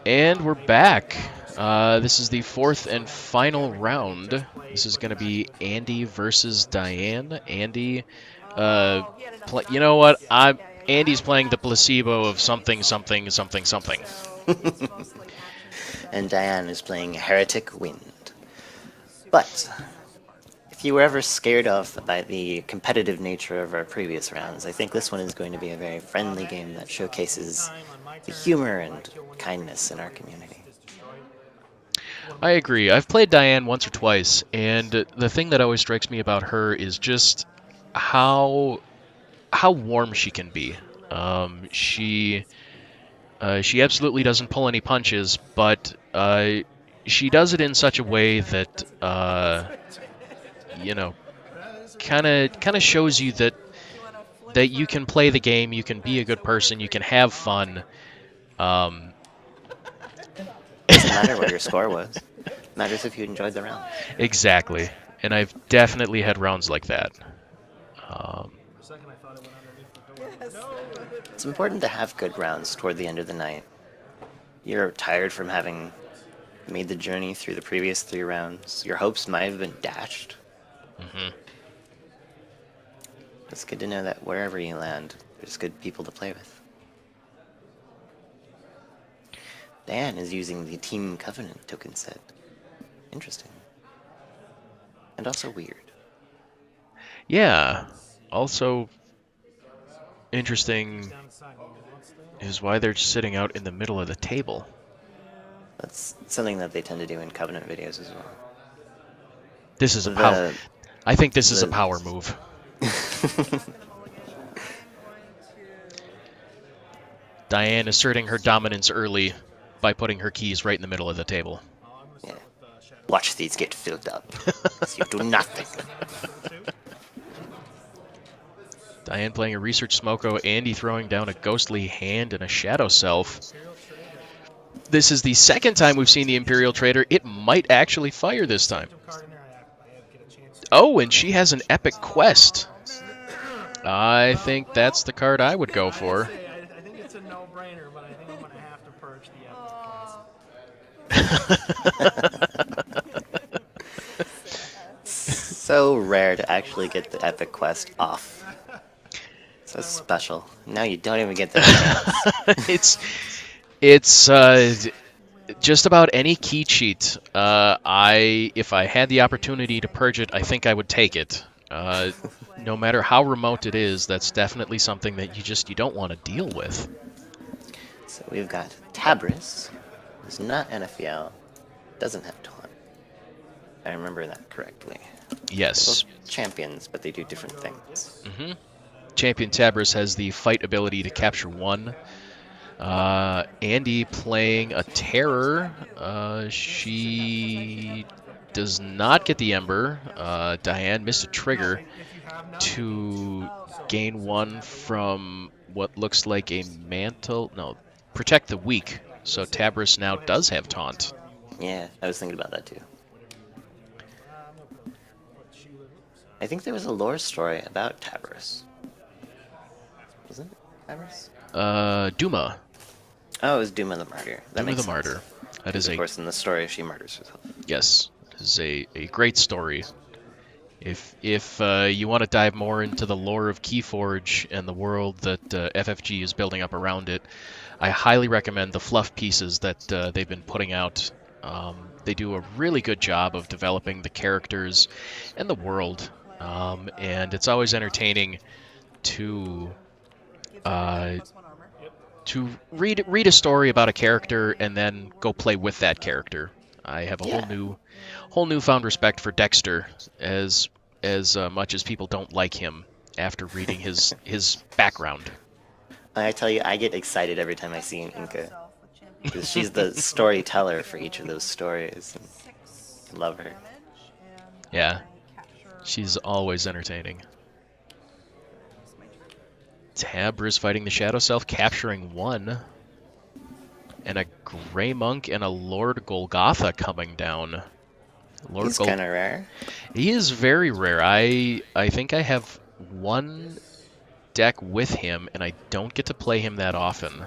And we're back. This is the fourth and final round. This is going to be Andy versus Diane. Andy, you know what? Andy's playing the placebo of something, something, something, something. And Diane is playing Heretic Wind. But if you were ever scared off by the competitive nature of our previous rounds, I think this one is going to be a very friendly game that showcases the humor and kindness in our community. I agree. I've played Diane once or twice, and the thing that always strikes me about her is just how warm she can be. She absolutely doesn't pull any punches, but she does it in such a way that kind of shows you that you can play the game, you can be a good person, you can have fun. Doesn't matter what your score was. It matters if you enjoyed the round. Exactly, and I've definitely had rounds like that. It's important to have good rounds toward the end of the night. You're tired from having made the journey through the previous 3 rounds. Your hopes might have been dashed. Mm-hmm. It's good to know that wherever you land, there's good people to play with. Diane is using the Team Covenant token set. Interesting. And also weird. Yeah. Also interesting is why they're sitting out in the middle of the table. That's something that they tend to do in Covenant videos as well. This is a power. I think this is a power move. Diane asserting her dominance early by putting her keys right in the middle of the table. Yeah. Watch these get filled up. So you do nothing. Diane playing a Research Smoko, Andy throwing down a Ghostly Hand and a Shadow Self. This is the second time we've seen the Imperial Trader. It might actually fire this time. Oh, and she has an Epic Quest. I think that's the card I would go for. I think it's a no-brainer, but I think I'm going to have to purge the Epic Quest. So rare to actually get the Epic Quest off. So special. Now you don't even get the It's just about any key cheat. If I had the opportunity to purge it, I think I would take it. No matter how remote it is, that's definitely something that you don't want to deal with. So we've got Tabris, who's not NFL, doesn't have taunt. I remember that correctly. Yes. They're both champions, but they do different things. Mm-hmm. Champion Tabris has the fight ability to capture 1. Andy playing a Terror. She does not get the Ember. Diane missed a trigger to gain 1 from what looks like a mantle. No, protect the weak. So Tabris now does have taunt. Yeah, I was thinking about that too. I think there was a lore story about Tabris. Wasn't it Tabris? Duma. Oh, it was Duma the Martyr. That Duma makes the sense. Martyr. That is of course, in the story, she murders herself. Yes, it is a great story. If you want to dive more into the lore of Keyforge and the world that FFG is building up around it, I highly recommend the fluff pieces that they've been putting out. They do a really good job of developing the characters and the world, and it's always entertaining to read a story about a character and then go play with that character. I have a whole newfound respect for Dexter, as much as people don't like him after reading his background. I tell you, I get excited every time I see an Inca, because she's the storyteller for each of those stories. And I love her. Yeah, she's always entertaining. Tabris fighting the Shadow Self, capturing 1. And a Grey Monk and a Lord Golgotha coming down. He's kind of rare. He is very rare. I think I have 1 deck with him, and I don't get to play him that often.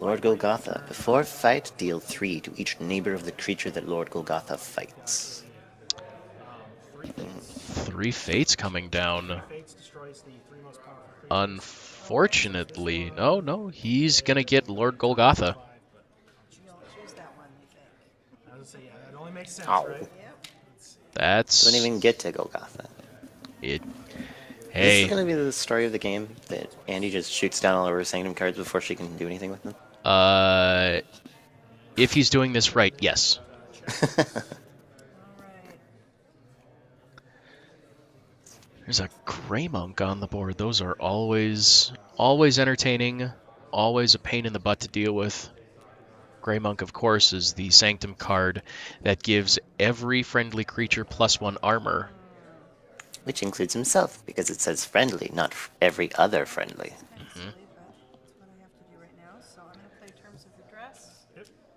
Lord Golgotha. Before fight, deal 3 to each neighbor of the creature that Lord Golgotha fights. 3 fates coming down. Fates destroys the 3 most powerful creatures. Unfortunately, no, he's gonna get Lord Golgotha. Choose that one, you think? I was gonna say, yeah, that only makes sense, Ow. right? Yep. That's Doesn't even get to Golgotha. it. Is this Hey, going to be the story of the game? That Andy just shoots down all of her Sanctum cards before she can do anything with them? if he's doing this right, yes. All right. There's a Grey Monk on the board. Those are always entertaining, always a pain in the butt to deal with. Grey Monk, of course, is the Sanctum card that gives every friendly creature +1 armor. Which includes himself, because it says friendly, not every other friendly. Kind of silly, but that's what I have to do right now. So I'm going to play Terms of Redress.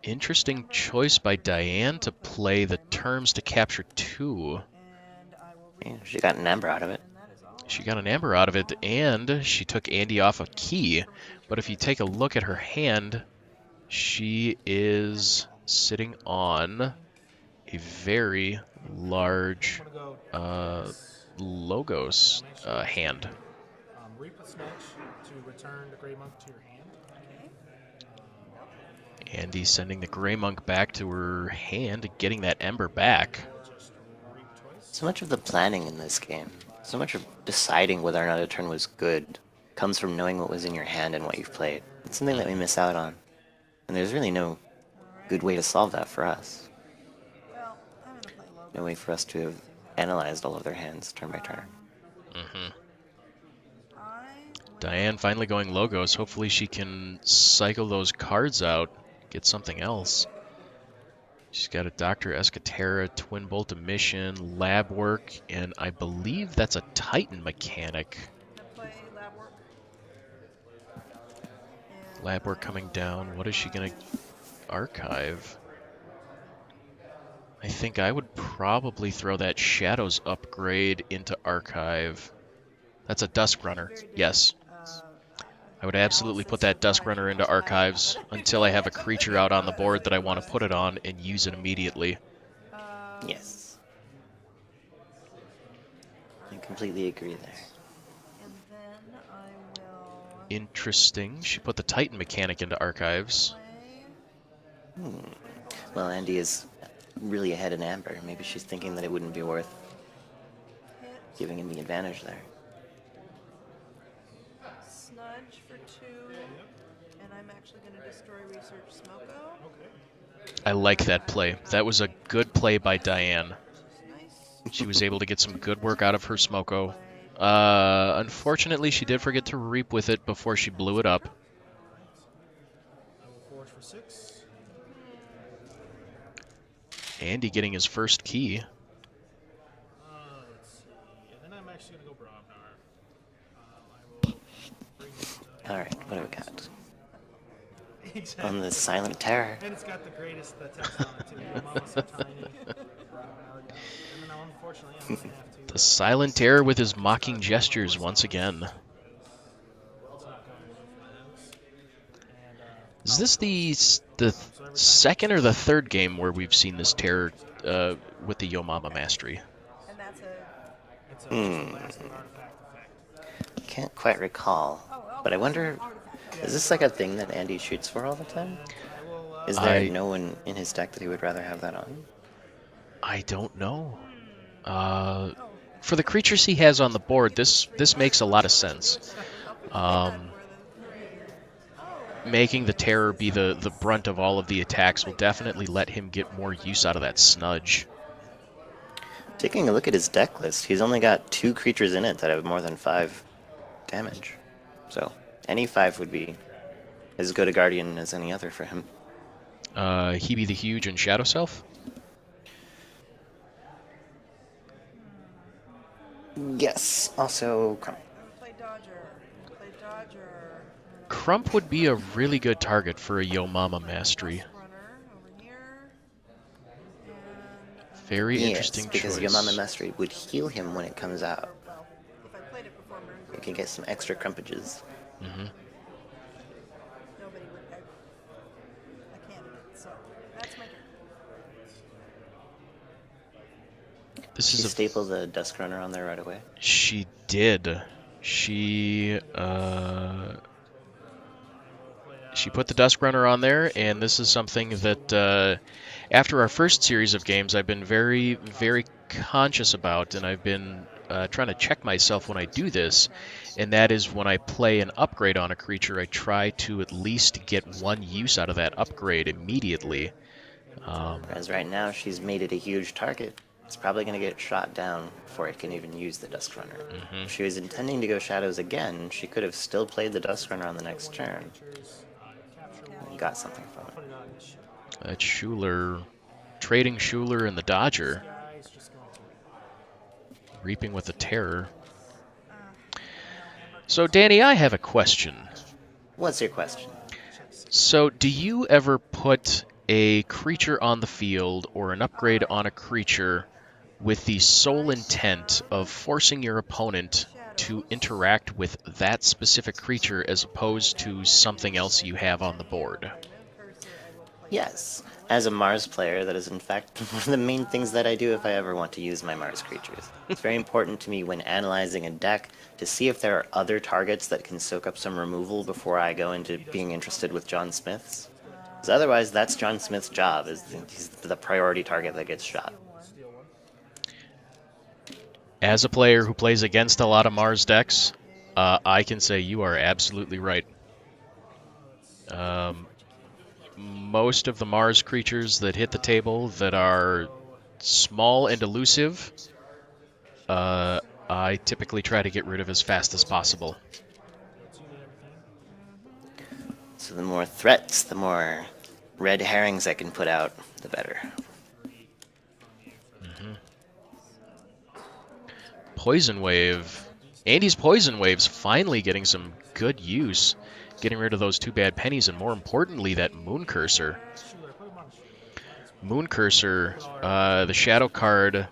Interesting choice by Diane to play the terms to capture 2. And I will Yeah, read she got an amber out of it. and that is all. She got an amber out of it, and she took Andy off a key. But if you take a look at her hand, she is sitting on a very large Logos hand. Reap with Snatch to return the Grey Monk to your hand. Andy sending the Grey Monk back to her hand, getting that ember back. Just reap twice. So much of the planning in this game, so much of deciding whether or not a turn was good, comes from knowing what was in your hand and what you've played. It's something that we miss out on. And there's really no good way to solve that for us. Well, I'm going to play Logo. No way for us to have analyzed all of their hands turn by turn. I will Diane finally going Logos. Hopefully she can cycle those cards out, get something else. She's got a Dr. Escatera, Twin Bolt Emission, Lab Work, and I believe that's a Titan mechanic. play Lab Work. And Lab Work coming down. What is she going to archive? I think I would probably throw that Shadows upgrade into archive. That's a Dusk Runner. Yes. I would absolutely put that Dusk Runner into archives until I have a creature out on the board that I want to put it on and use it immediately. Yes. I completely agree there. and then I will Interesting. She put the Titan mechanic into archives. play Well, Andy is really ahead in amber. Maybe she's thinking that it wouldn't be worth hit giving him the advantage there. Snudge for 2, and I'm actually going to destroy Research Smoko. I like that play. That was a good play by Diane. Nice. She was able to get some good work out of her Smoko. Unfortunately, she did forget to reap with it before she blew it up. I will forge for 6. Andy getting his first key. Let's see. And then I'm actually going to go Brobnar. I will bring it Alright, what do we got? exactly. On the Silent Terror. And it's got the greatest text on it, too. Your mama's so tiny. Brobnar, yeah. And then unfortunately, I'm going to have to. The Silent Terror with his mocking gestures once again. It's not going with friends. And, Is this the second or the third game where we've seen this terror with the Yo Mama Mastery? And that's a it's a lasting artifact effect. Can't quite recall. But I wonder, is this like a thing that Andy shoots for all the time? I will, Is there I- no one in his deck that he would rather have that on? I don't know. For the creatures he has on the board, this makes a lot of sense. Making the terror be the brunt of all of the attacks will definitely let him get more use out of that Snudge. Taking a look at his deck list, he's only got 2 creatures in it that have more than 5 damage. So, any 5 would be as good a guardian as any other for him. Hebe the Huge and Shadow Self? Yes, also Crump. play Dodger. Play Dodger. Crump would be a really good target for a Yo Mama Mastery. Runner over here. And Very Yes, interesting because choice. Yamama Mastery would heal him when it comes out. well, if I played it before You can get some extra crumpages. hmm nobody would. So that's my turn. This She is a stapled the Dusk Runner on there right away. She did. She put the Dusk Runner on there, and this is something that after our first series of games, I've been very, very conscious about, and I've been trying to check myself when I do this, and that is when I play an upgrade on a creature, I try to at least get one use out of that upgrade immediately. Whereas right now, she's made it a huge target. It's probably going to get shot down before it can even use the Dusk Runner. Mhm. If she was intending to go Shadows again, she could have still played the Dusk Runner on the next turn and got something from it. That Schuler, trading Schuler and the Dodger, reaping with the Terror. So, Danii, I have a question. What's your question? So, do you ever put a creature on the field or an upgrade on a creature with the sole intent of forcing your opponent to interact with that specific creature as opposed to something else you have on the board? Yes. As a Mars player, that is in fact one of the main things that I do if I ever want to use my Mars creatures. It's very important to me when analyzing a deck to see if there are other targets that can soak up some removal before I go into being interested with John Smith's. Because otherwise, that's John Smith's job, is he's the priority target that gets shot. As a player who plays against a lot of Mars decks, I can say you are absolutely right. Most of the Mars creatures that hit the table that are small and elusive, I typically try to get rid of as fast as possible. So the more threats, the more red herrings I can put out, the better. Poison Wave. Andy's Poison Wave's finally getting some good use, getting rid of those 2 bad pennies, and more importantly, that Moon Cursor. Moon Cursor, the shadow card,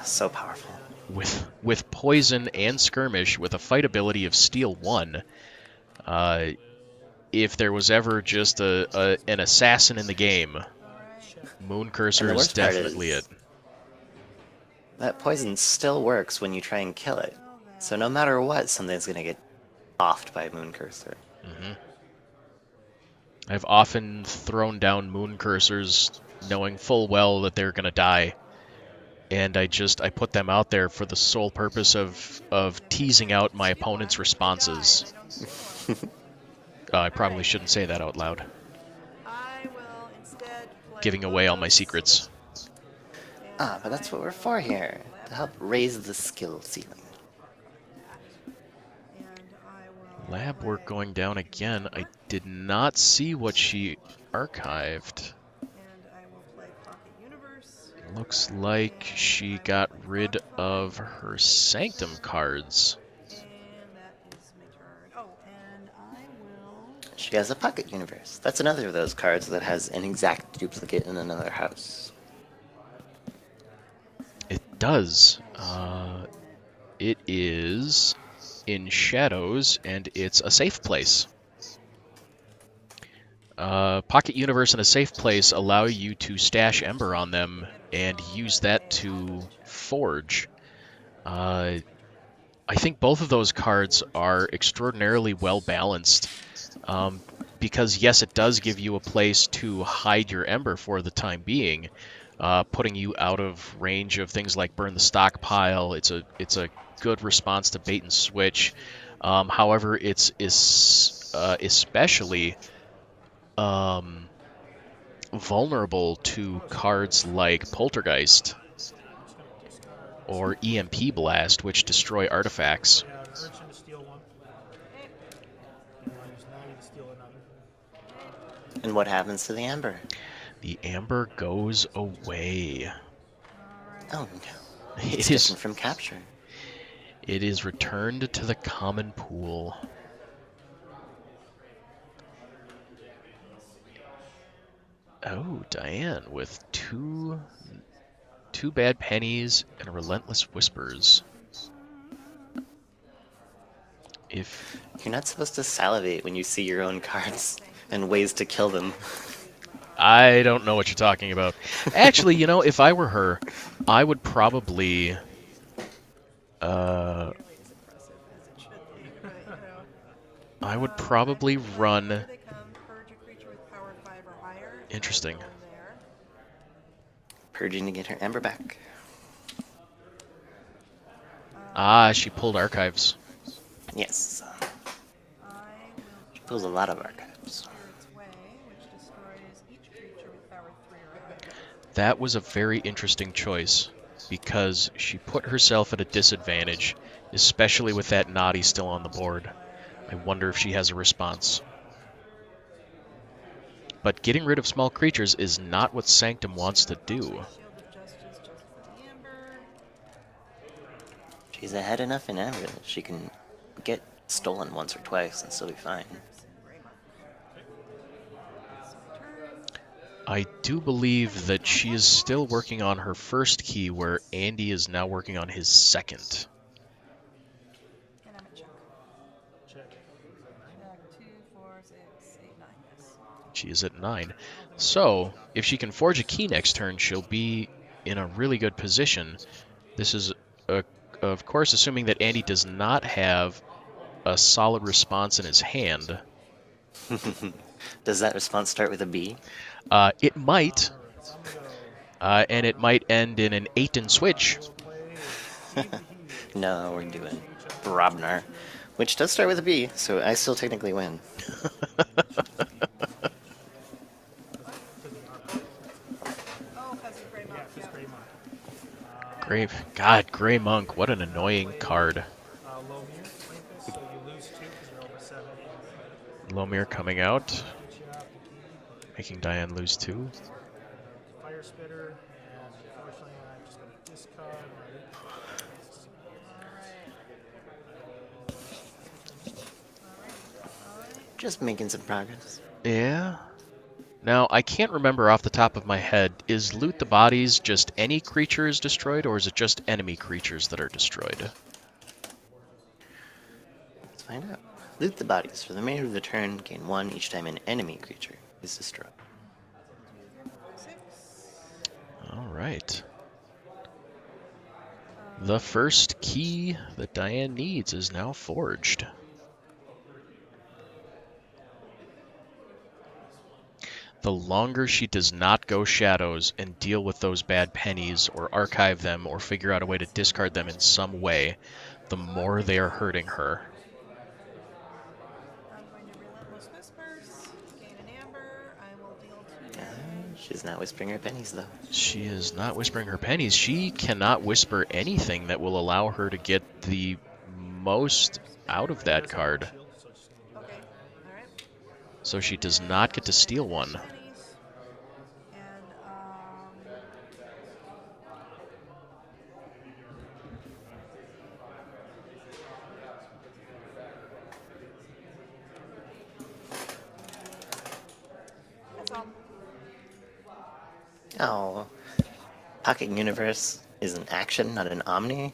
So powerful. with poison and skirmish, with a fight ability of Steel 1. If there was ever just an assassin in the game, Moon Cursor And the is worst part definitely is, it. that poison still works when you try and kill it. So no matter what, something's gonna get offed by Moon Cursor. I've often thrown down Moon Cursors knowing full well that they're going to die. And I put them out there for the sole purpose of teasing out my opponent's responses. I probably shouldn't say that out loud. I will instead play Giving away all my secrets. But that's what we're for here, to help raise the skill ceiling. And I will Lab work play going down again. I did not see what she archived. And I will play Pocket Universe. Looks like she got rid of her Sanctum cards. And that is my turn. Oh, and I will. She has a Pocket Universe. That's another of those cards that has an exact duplicate in another house. It does. It is in Shadows, and it's a safe place. Pocket Universe and a safe place allow you to stash Ember on them and use that to forge. I think both of those cards are extraordinarily well balanced. Because yes, it does give you a place to hide your Ember for the time being, putting you out of range of things like Burn the Stockpile. It's a good response to bait and switch. However, it's especially vulnerable to cards like Poltergeist or EMP Blast, which destroy artifacts. Yeah, an urchin to steal one. Now you steal another. And what happens to the Amber? The Amber goes away. Oh no. It's It is different from capture. It is returned to the common pool. Oh, Diane with two bad pennies and relentless whispers. You're not supposed to salivate when you see your own cards and ways to kill them. I don't know what you're talking about. Actually, you know, if I were her, I would probably... Nearly as impressive as it should be, but I would probably active light, run... here they come. Purge a creature with power 5 or higher. Interesting. Going there. Purging to get her Ember back. Ah, she pulled archives. Yes. I will She pulls a lot of archives. Spirit's Way, which destroys each creature with power 3 or higher. That was a very interesting choice, because she put herself at a disadvantage, especially with that Naughty still on the board. I wonder if she has a response. But getting rid of small creatures is not what Sanctum wants to do. Shield of Justice just for the Amber. She's ahead enough in Ember that she can get stolen once or twice and still be fine. I do believe that she is still working on her first key, where Andy is now working on his second. And I'm at check. Check. Back 2, 4, 6, 8, 9. Yes. She is at 9. So, if she can forge a key next turn, she'll be in a really good position. This is, of course, assuming that Andy does not have a solid response in his hand. Does that response start with a B? It might, and it might end in an 8 and switch. No, we're doing Brobnar, which does start with a B, so I still technically win. Oh, Cousin Grey Monk. Yeah, just Yeah. Grey Monk. Gray Monk, what an annoying card. Low mirror, like this, so you lose 2 because you're over 7. Lomir coming out, Get you out the key. making Diane lose 2. Fire Spitter, and unfortunately I'm just going to discard Just making some progress. Yeah. Now, I can't remember off the top of my head, is Loot the Bodies just any creature is destroyed, or is it just enemy creatures that are destroyed? Let's find out. Loot the bodies. For the remainder of the turn, gain 1 each time an enemy creature is destroyed. 6. Alright. The first key that Diane needs is now forged. The longer she does not go shadows and deal with those bad pennies, or archive them, or figure out a way to discard them in some way, the more they are hurting her. I'm going to Relentless Whispers. Gain an Amber. I will deal 2 damage. She's not whispering her pennies, though. She is not whispering her pennies. She cannot whisper anything that will allow her to get the most out of that card. Okay. Alright. So she does not get to steal one. Pennies. And, that's all. Oh. Pocket Universe is an action, not an Omni.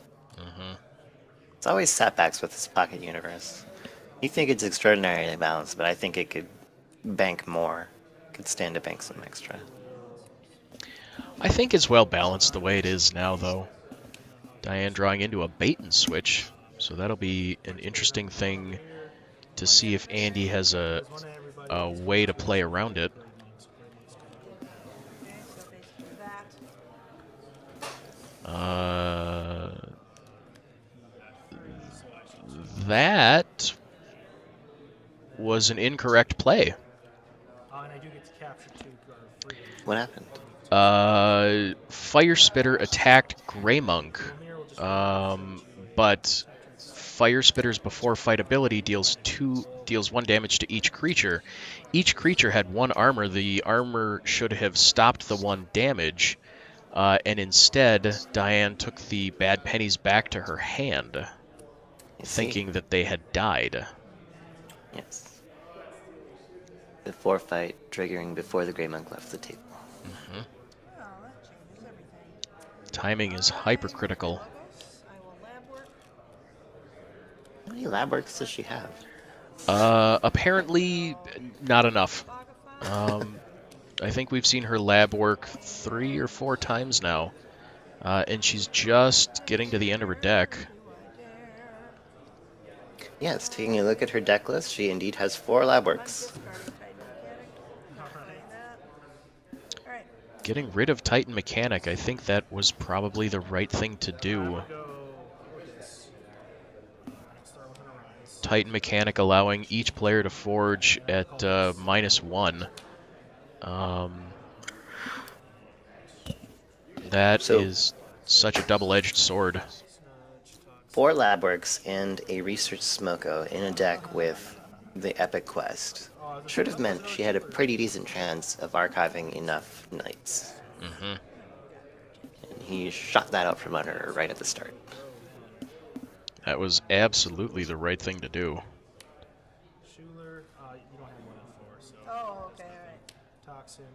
It's always setbacks with this Pocket Universe. You think it's extraordinarily balanced, but I think it could bank more. Could stand to bank some extra. I think it's well balanced the way it is now, though. Diane drawing into a bait and switch, so that'll be an interesting thing to see if Andy has a way to play around it. Okay, so basically that. That was an incorrect play. and I do get to capture 2 or 3. What happened? Fire Spitter attacked Grey Monk, but Fire Spitter's before fight ability deals 1 damage to each creature. Each creature had 1 armor. The armor should have stopped the 1 damage, and instead Diane took the bad pennies back to her hand, thinking that they had died. Yes. The forfeit triggering before the Grey Monk left the table. Oh, that changes everything. Timing is hypercritical. Logos. I will lab work. How many lab works does she have? Apparently not enough. Logify. I think we've seen her lab work 3 or 4 times now. And she's just getting to the end of her deck. Yes, taking a look at her deck list, she indeed has 4 lab works. Alright. Getting rid of Titan Mechanic, I think that was probably the right thing to do. Titan Mechanic allowing each player to forge at -1. That is such a double-edged sword. 4 lab works and a research smoko in a deck with the epic quest should have meant she had a pretty decent chance of archiving enough knights. Mm-hmm. And he shot that out from under her right at the start. That was absolutely the right thing to do. Schuler, you don't have more than 4, so. Oh, okay, alright. Toxin.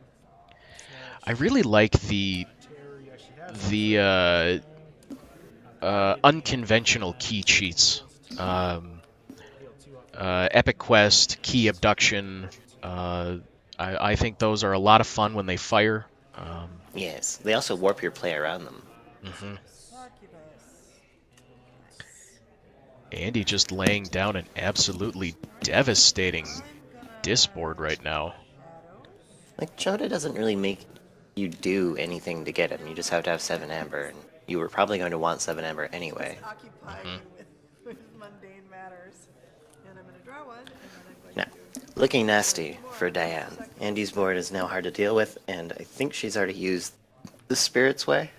I really like the unconventional key cheats. Epic Quest, Key Abduction. I think those are a lot of fun when they fire. Yes, they also warp your play around them. Mm-hmm. Succubus. Andy just laying down an absolutely devastating disboard right now. Like, Choda doesn't really make you do anything to get him. You just have to have 7 amber, and you were probably going to want 7 amber anyway. Occupy me with mundane matters. And I'm going to draw one, and then I'm going Now, to... looking nasty for Diane. Andy's board is now hard to deal with, and I think she's already used the Spirit's Way.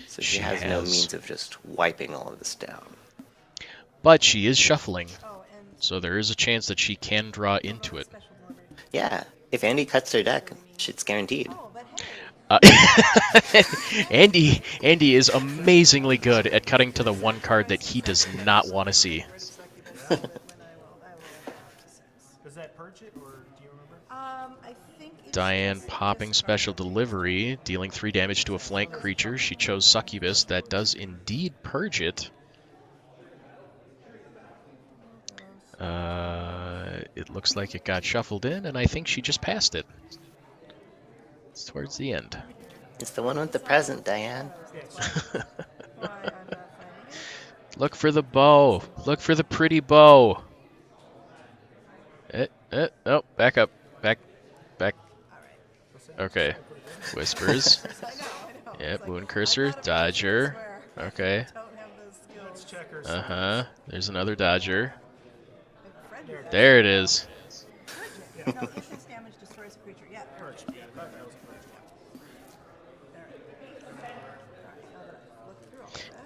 So she has no means of just wiping all of this down. But she is shuffling, Oh, and so there is a chance that she can draw into it. special delivery. Yeah, if Andy cuts her deck, shit's guaranteed. Oh, but hey. Andy is amazingly good at cutting to the one card that he does not want to see. Succubus, when I will Does that purge it, or do you remember? I think it's Diane just popping discard. special delivery, dealing 3 damage to a flank creature. She chose Succubus. That does indeed purge it. It looks like it got shuffled in, and I think she just passed it. It's towards the end. It's the one with the present, Diane. Why I'm not finding it. Look for the bow. Look for the pretty bow. Oh, back up. Back. Okay. Whispers. I know. Yep, It's like, Moon I Cursor, thought about it, I Dodger. swear. Okay. I don't have those skills. Checkers. Uh-huh. There's another Dodger. Like, friend is There it is. No, if this damage destroys a creature, yeah. Purge. Yeah, that was a purge.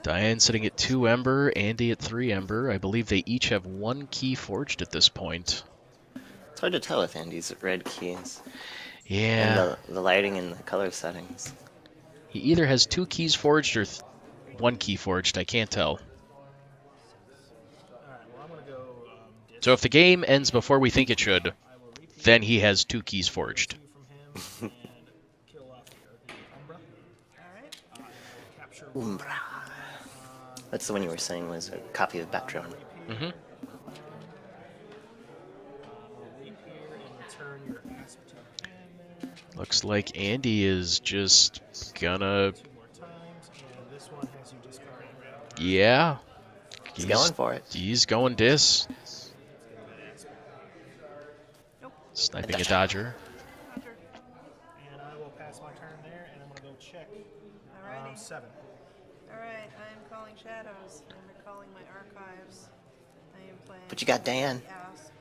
Diane sitting at 2 Ember, Andy at 3 Ember. I believe they each have 1 key forged at this point. It's hard to tell with Andy's red keys. Yeah. And the lighting and the color settings. He either has 2 keys forged or 1 key forged. I can't tell. Alright, well, I'm going to go So if the game ends before we think it should, then he has 2 keys forged. from him and kill off the Umbra. Alright. Capture Umbra. That's the one you were saying was a copy of Batron. Mm-hmm. leap here and return your asp to your hand there. Looks like Andy is just gonna... 2 more times, and this one has you discard a red. Yeah. He's going for it. He's going dis. Nope. Sniping a Dodger. Roger. And I will pass my turn there, and I'm going to go check Alrighty. 7. Alright, I am calling shadows. I'm recalling my archives. I am playing. But you got Dan. Asp.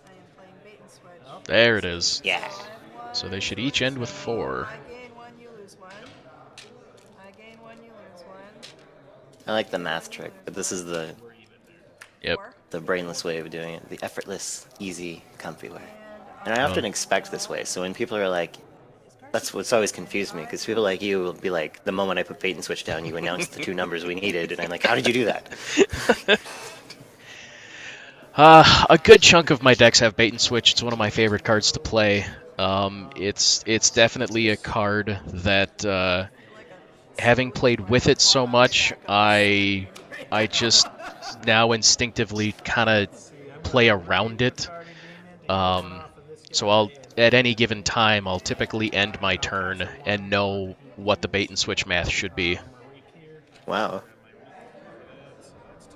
I am playing bait and switch. Oh. There it is. Yeah. So I have 1, So they should each end with 4. I gain 1, you lose 1. I gain 1, you lose 1. I like the math trick, but this is Yep. 4. the brainless way of doing it. The effortless, easy, comfy way. And I often expect this way, so when people are like, that's what's always confused me, because people like you will be like, the moment I put bait and switch down, you announced the 2 numbers we needed, and I'm like, how did you do that? A good chunk of my decks have bait and switch. It's one of my favorite cards to play. It's definitely a card that, having played with it so much, I just now instinctively kind of play around it. So at any given time, I'll typically end my turn and know what the bait and switch math should be. Wow.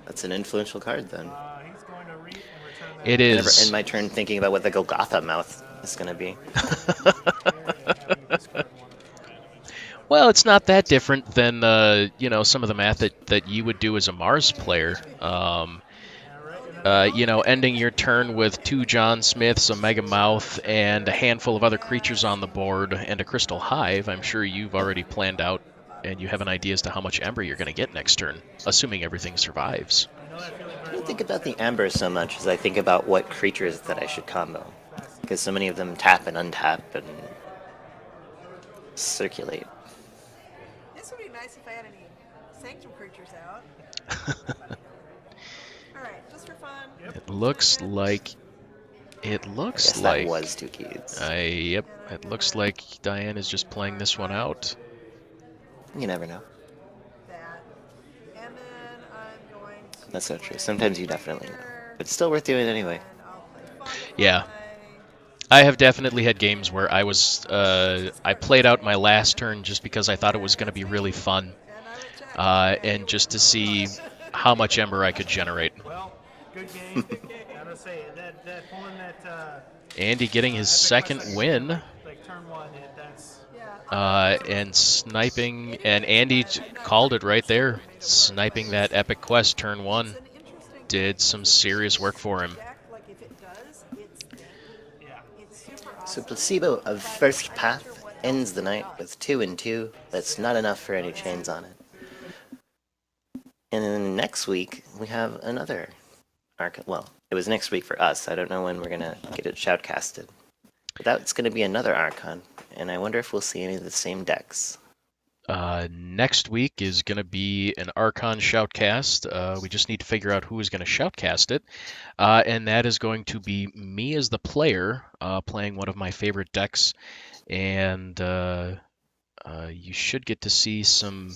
That's an influential card then. He's going to reap and return that. It I never end is. my turn thinking about what the Golgotha mouth is going to be. Well, it's not that different than some of the math that you would do as a Mars player. Ending your turn with 2 John Smiths, a Mega Mouth, and a handful of other creatures on the board, and a Crystal Hive. I'm sure you've already planned out, and you have an idea as to how much Ember you're going to get next turn, assuming everything survives. I don't think about the Amber so much as I think about what creatures that I should combo. Because so many of them tap and untap and circulate. This would be nice if I had any Sanctum creatures out. Alright, just for fun. It looks like. That was 2 keys. Yep. It looks like Diane is just playing this one out. You never know. That. And then I'm going to. That's so true. Sometimes you definitely know. But it's still worth doing anyway. And I'll play Fog Yeah. Fly. I have definitely had games where I played out my last turn just because I thought it was going to be really fun, And I'm a check. and just to see how much Ember I could generate. Well, good game. Gotta say that pulling that. Andy getting his second win, Like turn 1, that's. and sniping, and Andy called it right there, sniping that epic quest turn 1. It's an interesting Did some serious work for him. deck. Like if it does, it's dead. Yeah. It's super So awesome. Placebo of Firstpath ends the night with 2 and 2. That's not enough for any chains on it. And then next week, we have another Archon. Well, it was next week for us. I don't know when we're going to get it shoutcasted. But that's going to be another Archon. And I wonder if we'll see any of the same decks. Next week is going to be an Archon shoutcast. We just need to figure out who is going to shoutcast it. And that is going to be me as the player, playing one of my favorite decks. And you should get to see some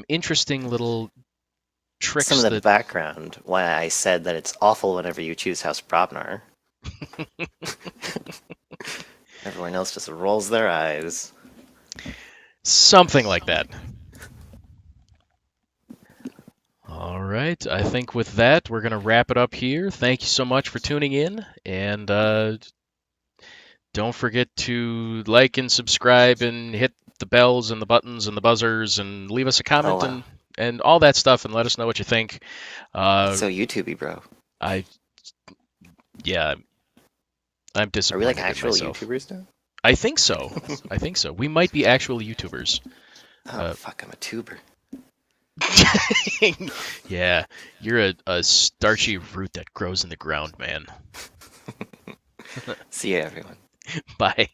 interesting little tricks. Some of the background, why I said that it's awful whenever you choose House Brobnar. Everyone else just rolls their eyes. Something like that. All right. I think with that, we're going to wrap it up here. Thank you so much for tuning in. And don't forget to like and subscribe and hit the bells and the buttons and the buzzers and leave us a comment. Oh, wow. and all that stuff and let us know what you think. So YouTubey, bro. I'm Are disappointed we like in actual myself. YouTubers now? I think so. I think so. We might be actual YouTubers. Oh, fuck, I'm a tuber. Yeah, you're a starchy root that grows in the ground, man. See ya, everyone. Bye.